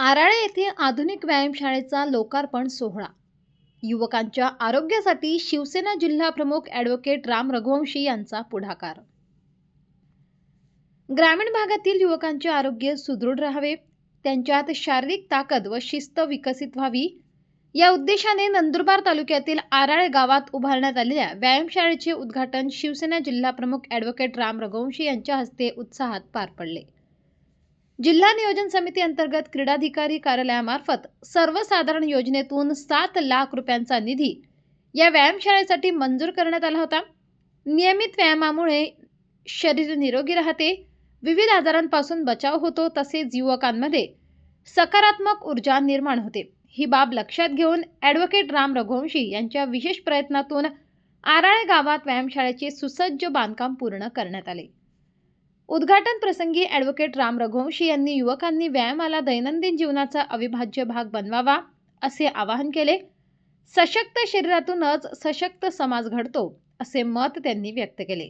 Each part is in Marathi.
आराळे येथे आधुनिक व्यायामशाळेचा लोकार्पण सोहळा. युवकांच्या आरोग्यासाठी शिवसेना जिल्हा प्रमुख ॲडव्होकेट राम रघुवंशी यांचा पुढाकार. ग्रामीण भागातील युवकांचे आरोग्य सुदृढ राहावे, त्यांच्यात शारीरिक ताकद व शिस्त विकसित व्हावी, या उद्देशाने नंदुरबार तालुक्यातील आराळे गावात उभारण्यात आलेल्या व्यायामशाळेचे उद्घाटन शिवसेना जिल्हा प्रमुख ॲडव्होकेट राम रघुवंशी यांच्या हस्ते उत्साहात पार पडले. जिल्हा नियोजन समिती अंतर्गत क्रीडाधिकारी कार्यालयामार्फत सर्वसाधारण योजनेतून 7 लाख रुपयांचा निधी या व्यायामशाळेसाठी मंजूर करण्यात आला होता. नियमित व्यायामामुळे शरीर निरोगी राहते, विविध आजारांपासून बचाव होतो, तसेच युवकांमध्ये सकारात्मक ऊर्जा निर्माण होते. ही बाब लक्षात घेऊन ॲडव्होकेट राम रघुवंशी यांच्या विशेष प्रयत्नातून आराळे गावात व्यायामशाळेचे सुसज्ज बांधकाम पूर्ण करण्यात आले. उद्घाटन प्रसंगी ॲडव्होकेट राम रघुवंशी यांनी युवकांनी व्यायामाला दैनंदिन जीवनाचा अविभाज्य भाग बनवावा असे आवाहन केले. सशक्त शरीरातूनच सशक्त समाज घडतो असे मत त्यांनी व्यक्त केले.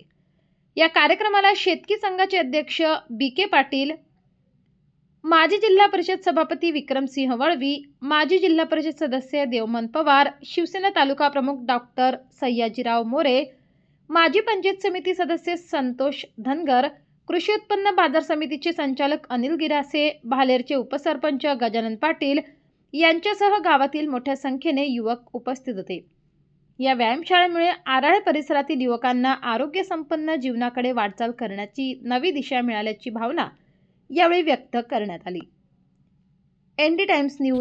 या कार्यक्रमाला शेतकी संघाचे अध्यक्ष बी.के. पाटील, माजी जिल्हा परिषद सभापती विक्रमसिंह वळवी, माजी जिल्हा परिषद सदस्य देवमन पवार, शिवसेना तालुका प्रमुख डॉक्टर सयाजीराव मोरे, माजी पंचायत समिती सदस्य संतोष धनगर, कृषी उत्पन्न बाजार समितीचे संचालक अनिल गिरासे, भालेरचे उपसरपंच गजानन पाटील यांच्यासह गावातील मोठ्या संख्येने युवक उपस्थित होते. या व्यायामशाळेमुळे आराळे परिसरातील युवकांना आरोग्य संपन्न जीवनाकडे वाटचाल करण्याची नवी दिशा मिळाल्याची भावना यावेळी व्यक्त करण्यात आली. ND times news